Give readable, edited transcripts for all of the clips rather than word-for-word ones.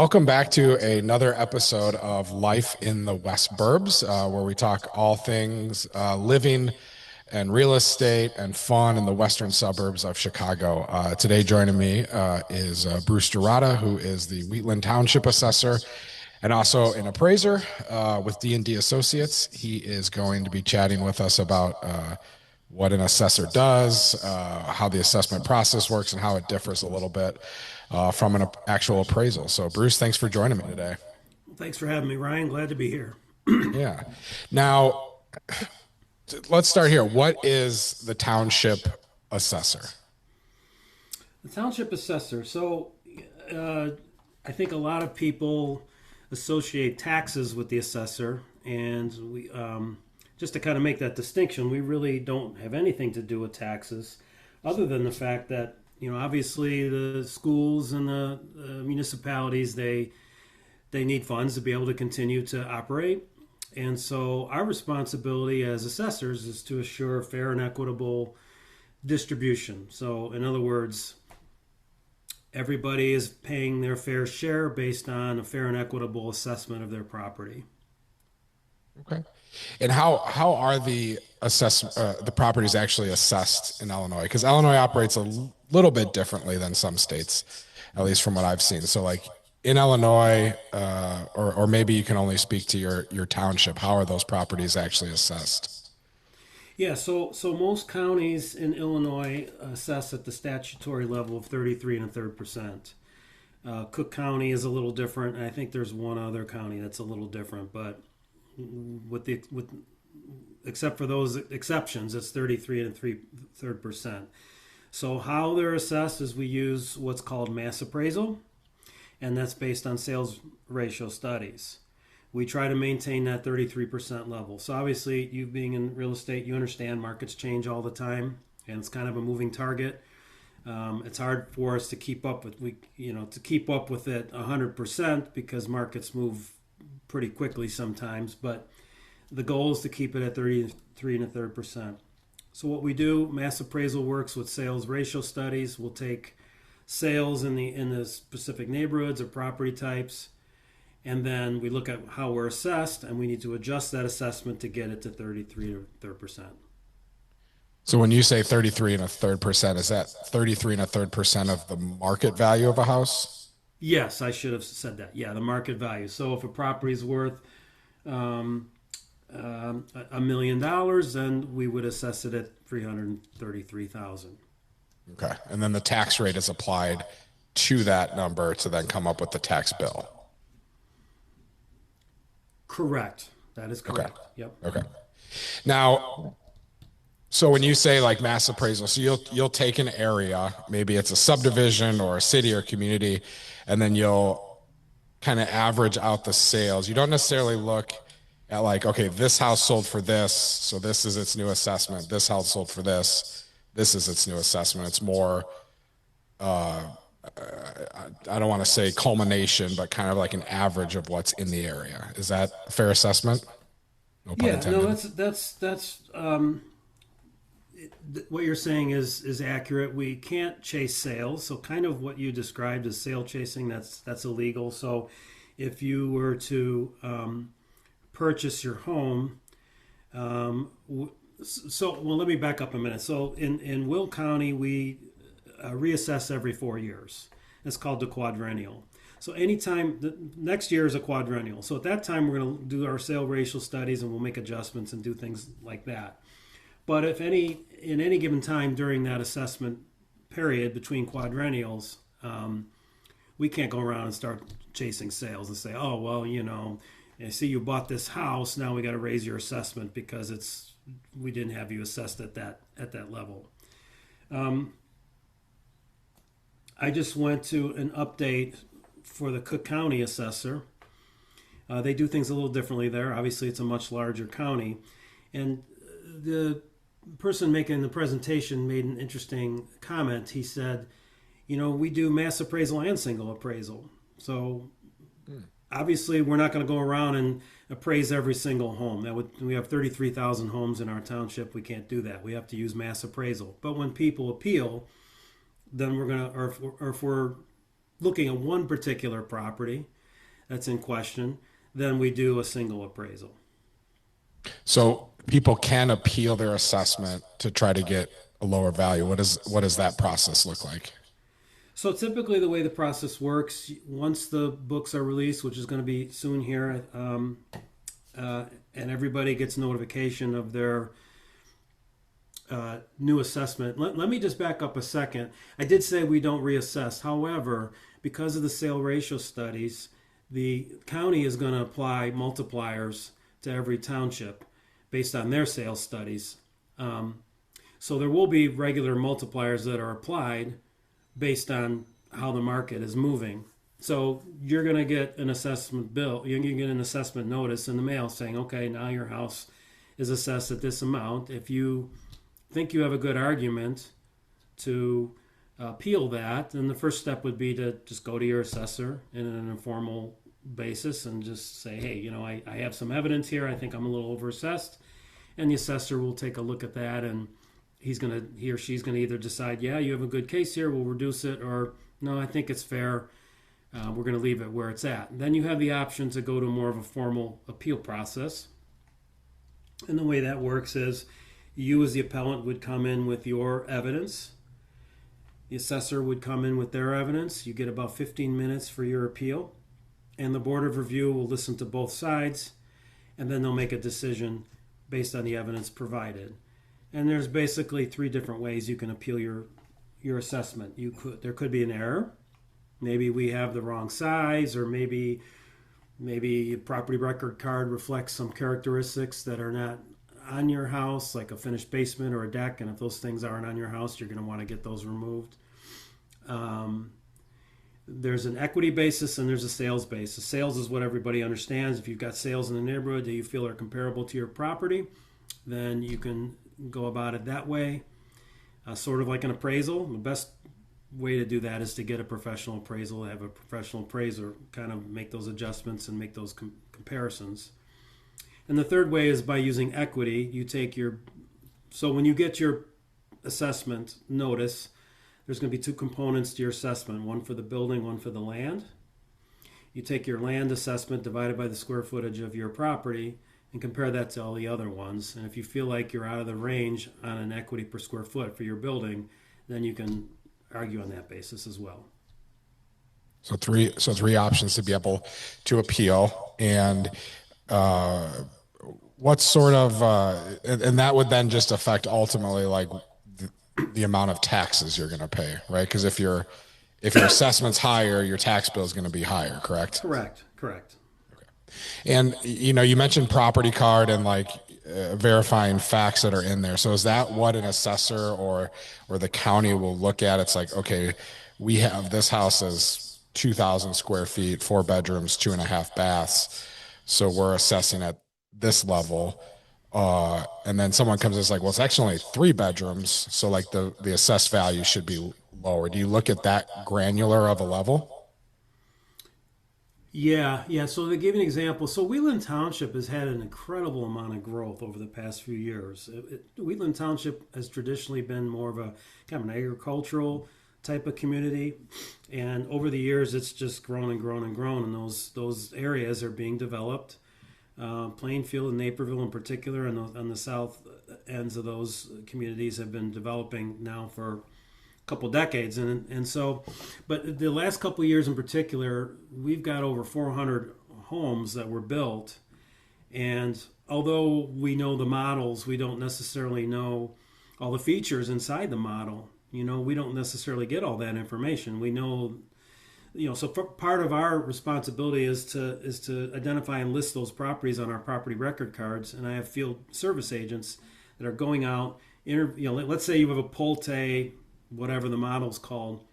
Welcome back to another episode of Life in the West Burbs, where we talk all things living and real estate and fun in the western suburbs of Chicago. Today, joining me is Bruce Durata, who is the Wheatland Township Assessor and also an appraiser with D&D Associates. He is going to be chatting with us about what an assessor does, how the assessment process works, and how it differs a little bit from an actual appraisal. So, Bruce, thanks for joining me today. Thanks for having me, Ryan. Glad to be here. Yeah. Now, let's start here. What is the township assessor? The township assessor. Uh, I think a lot of people associate taxes with the assessor, and just to kind of make that distinction, we really don't have anything to do with taxes, other than the fact that obviously the schools and the municipalities they need funds to be able to continue to operate. And so our responsibility as assessors is to assure fair and equitable distribution. So, in other words, everybody is paying their fair share based on a fair and equitable assessment of their property. Okay. And how are the properties actually assessed in Illinois? Because Illinois operates little bit differently than some states, at least from what I've seen. So, like in Illinois, or maybe you can only speak to your township. How are those properties actually assessed? Yeah, so most counties in Illinois assess at the statutory level of 33 and a third percent. Cook County is a little different. And I think there's one other county that's a little different, but with except for those exceptions, it's 33 and a third percent. So how they're assessed is we use what's called mass appraisal, and that's based on sales ratio studies. We try to maintain that 33% level. So obviously, you being in real estate, you understand markets change all the time, and it's kind of a moving target. It's hard for us to keep up with to keep up with it 100% because markets move pretty quickly sometimes. But the goal is to keep it at 33 and a third percent. So what we do, mass appraisal works with sales ratio studies. We'll take sales in the specific neighborhoods or property types, and then we look at how we're assessed, and we need to adjust that assessment to get it to 33 or third percent. So when you say 33 and a third percent, is that 33 and a third percent of the market value of a house? Yes, I should have said that. Yeah, the market value. So if a property is worth um, $1 million, then we would assess it at 333,000. Okay. And then the tax rate is applied to that number to then come up with the tax bill. Correct. That is Okay. correct. Yep. Okay. Now, so when you say like mass appraisal, so you'll take an area, maybe it's a subdivision or a city or community, and then you'll kind of average out the sales. You don't necessarily look at like, okay, this house sold for this, so this is its new assessment. This house sold for this, this is its new assessment. It's more, uh, I don't want to say culmination, but kind of like an average of what's in the area. Is that a fair assessment? No pun Yeah. No, intended. that's what you're saying is accurate. We can't chase sales, so kind of what you described as sale chasing, that's illegal. So if you were to purchase your home, um, well, let me back up a minute. So in Will County, we reassess every 4 years. It's called the quadrennial. So anytime the next year is a quadrennial. So at that time, we're going to do our sale ratio studies and we'll make adjustments and do things like that. But if in any given time during that assessment period between quadrennials, we can't go around and start chasing sales and say, oh well, I see you bought this house, now we got to raise your assessment because we didn't have you assessed at that level. Um, I just went to an update for the Cook County assessor. They do things a little differently there. Obviously, it's a much larger county, and the person making the presentation made an interesting comment. He said, we do mass appraisal and single appraisal. So obviously, we're not going to go around and appraise every single home. We have 33,000 homes in our township. We can't do that. We have to use mass appraisal. But when people appeal, then we're going to, or if we're looking at one particular property that's in question, then we do a single appraisal. So people can appeal their assessment to try to get a lower value. What does that process look like? So typically, the way the process works, once the books are released, which is going to be soon here, and everybody gets notification of their new assessment. Let me just back up a second. I did say we don't reassess. However, because of the sale ratio studies, the county is going to apply multipliers to every township based on their sales studies. So there will be regular multipliers that are applied based on how the market is moving. So you're going to get an assessment bill, you're going to get an assessment notice in the mail saying, okay, now your house is assessed at this amount. If you think you have a good argument to appeal that, then the first step would be to just go to your assessor in an informal basis and just say, hey, I have some evidence here. I think I'm a little overassessed. And the assessor will take a look at that, and he or she's going to either decide, yeah, you have a good case here, we'll reduce it, or no, I think it's fair, we're going to leave it where it's at. Then you have the option to go to more of a formal appeal process. And the way that works is you as the appellant would come in with your evidence. The assessor would come in with their evidence. You get about 15 minutes for your appeal. And the Board of Review will listen to both sides, and then they'll make a decision based on the evidence provided. And there's basically 3 different ways you can appeal your assessment. There could be an error. Maybe we have the wrong size, or maybe a property record card reflects some characteristics that are not on your house, like a finished basement or a deck. And if those things aren't on your house, you're going to want to get those removed. There's an equity basis and there's a sales basis. Sales is what everybody understands. If you've got sales in the neighborhood that you feel are comparable to your property, then you can go about it that way. Sort of like an appraisal. The best way to do that is to get a professional appraisal, have a professional appraiser kind of make those adjustments and make those comparisons. And the third way is by using equity. So when you get your assessment notice, there's going to be 2 components to your assessment, one for the building, one for the land. You take your land assessment divided by the square footage of your property and compare that to all the other ones. And if you feel like you're out of the range on an equity per square foot for your building, then you can argue on that basis as well. So three options to be able to appeal. And what sort of and that would then just affect ultimately like the amount of taxes you're going to pay, right? Because if your assessment's higher, your tax bill is going to be higher, correct? Correct. Okay. And you mentioned property card and like verifying facts that are in there. So is that what an assessor or the county will look at? It's like, okay, we have this house as 2,000 square feet, 4 bedrooms, 2.5 baths. So we're assessing at this level. And then someone comes and is like, well, it's actually only 3 bedrooms. So like the assessed value should be lower. Do you look at that granular of a level? Yeah. So to give you an example, so Wheatland Township has had an incredible amount of growth over the past few years. Wheatland Township has traditionally been more of a kind of an agricultural type of community, and over the years it's just grown and grown and grown, and those areas are being developed. Plainfield and Naperville in particular, and on the south ends of those communities have been developing now for a couple decades, and so, but the last couple of years in particular, we've got over 400 homes that were built, and although we know the models, we don't necessarily know all the features inside the model. We don't necessarily get all that information. We know. So part of our responsibility is to identify and list those properties on our property record cards. And I have field service agents that are going out. Let's say you have a Pulte, whatever the model's called.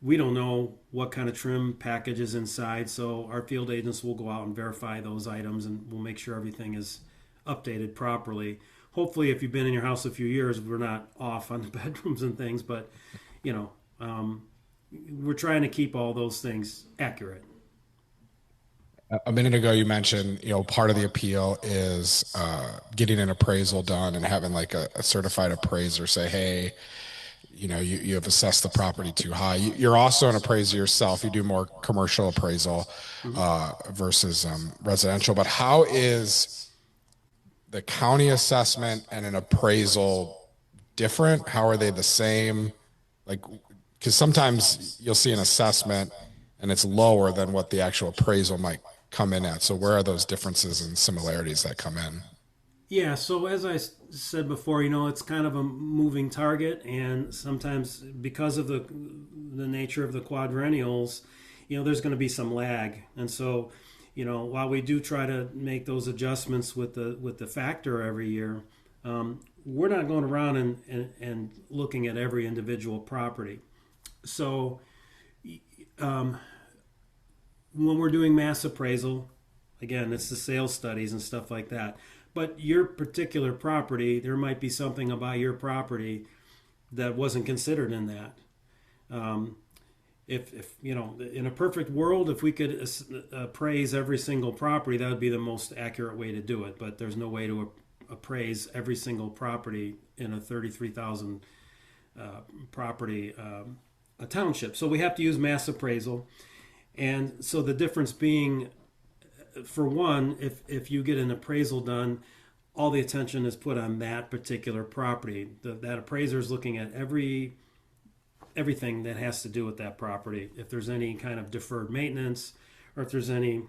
We don't know what kind of trim package is inside, so our field agents will go out and verify those items, and we'll make sure everything is updated properly. Hopefully, if you've been in your house a few years, we're not off on the bedrooms and things, but we're trying to keep all those things accurate. A minute ago, you mentioned, part of the appeal is getting an appraisal done and having like a certified appraiser say, hey, you have assessed the property too high. You're also an appraiser yourself. You do more commercial appraisal Mhm. versus residential. But how is the county assessment and an appraisal different? How are they the same? Like, because sometimes you'll see an assessment and it's lower than what the actual appraisal might come in at. So where are those differences and similarities that come in? Yeah, so as I said before, it's kind of a moving target, and sometimes because of the nature of the quadrennials, there's going to be some lag, and so, while we do try to make those adjustments with the factor every year, we're not going around and looking at every individual property. So, um, when we're doing mass appraisal, again, it's the sales studies and stuff like that. But your particular property, there might be something about your property that wasn't considered in that. Um, if in a perfect world, if we could appraise every single property, that would be the most accurate way to do it. But there's no way to appraise every single property in a 33,000 property a township. So we have to use mass appraisal. And so the difference being, for one, if you get an appraisal done, all the attention is put on that particular property. That appraiser is looking at everything that has to do with that property. If there's any kind of deferred maintenance, or if there's any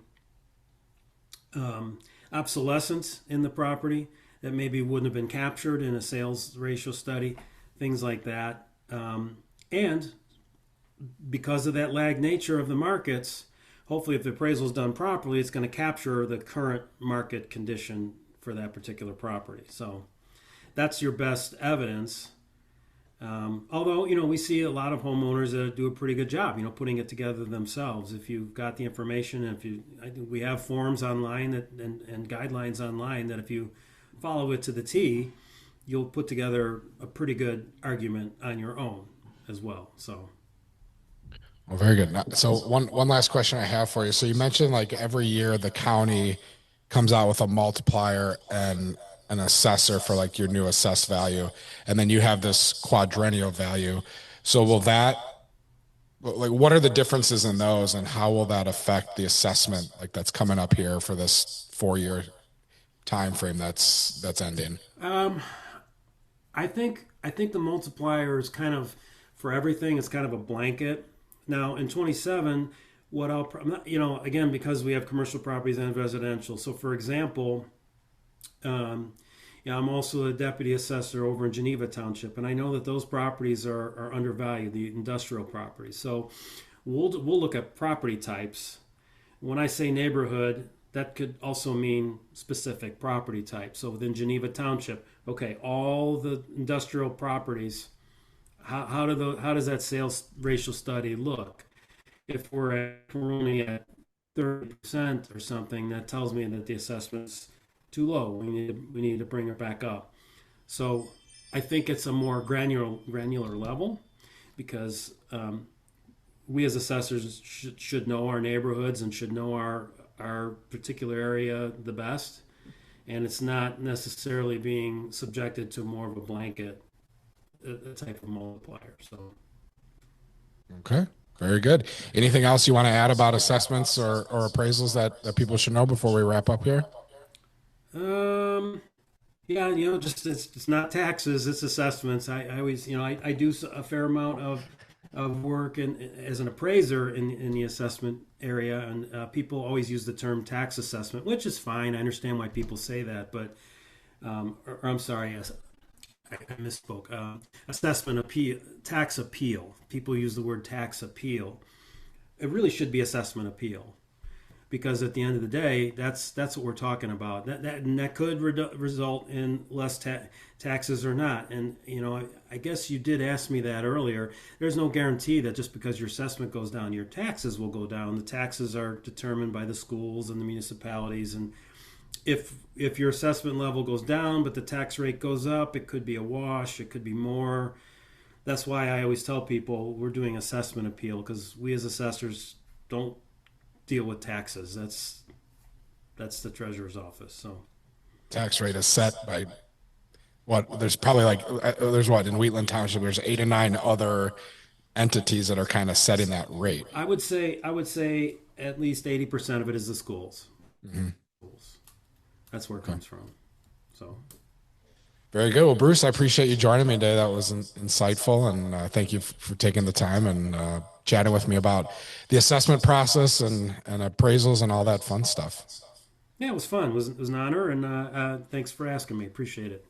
obsolescence in the property that maybe wouldn't have been captured in a sales ratio study, things like that. And because of that lag nature of the markets, hopefully if the appraisal is done properly, it's going to capture the current market condition for that particular property. So that's your best evidence. Although, we see a lot of homeowners that do a pretty good job, putting it together themselves. If you've got the information, I think we have forms online and guidelines online that if you follow it to the T, you'll put together a pretty good argument on your own as well. So. Well, very good. So one last question I have for you. So you mentioned like every year the county comes out with a multiplier and an assessor for like your new assessed value, and then you have this quadrennial value. So will that like what are the differences in those, and how will that affect the assessment like that's coming up here for this 4 year time frame that's ending? Um, I think the multiplier is kind of for everything. It's kind of a blanket. Now in 27, what I'll again, because we have commercial properties and residential. So for example, I'm also a deputy assessor over in Geneva Township, and I know that those properties are undervalued, the industrial properties. So we'll look at property types. When I say neighborhood, that could also mean specific property type. So within Geneva Township, okay, all the industrial properties, how does that sales ratio study look? If we're only at 30% or something, that tells me that the assessment's too low. We need to bring it back up. So I think it's a more granular level because we as assessors should know our neighborhoods and should know our particular area the best, and it's not necessarily being subjected to more of a blanket type of multiplier. So Okay, very good. Anything else you want to add about assessments or appraisals that people should know before we wrap up here? um, yeah, just it's not taxes, it's assessments. I always, I do a fair amount of work as an appraiser in the assessment area, and people always use the term tax assessment, which is fine. I understand why people say that, but or I'm sorry, yes, I misspoke. Assessment appeal, tax appeal. People use the word tax appeal. It really should be assessment appeal because at the end of the day, that's what we're talking about. And that could result in less taxes or not. And I guess you did ask me that earlier. There's no guarantee that just because your assessment goes down, your taxes will go down. The taxes are determined by the schools and the municipalities. And if your assessment level goes down, but the tax rate goes up, it could be a wash. It could be more. That's why I always tell people we're doing assessment appeal because we as assessors don't deal with taxes. That's the treasurer's office. So Tax rate is set by what there's probably like there's what in Wheatland Township there's 8 or 9 other entities that are kind of setting that rate. I would say at least 80% of it is the schools. Mm-hmm. Schools. That's where it Okay. comes from. So Very good. Well, Bruce, I appreciate you joining me today. That was insightful, and thank you for taking the time and chatting with me about the assessment process and appraisals and all that fun stuff. yeah, it was fun. It was an honor, and thanks for asking me. Appreciate it.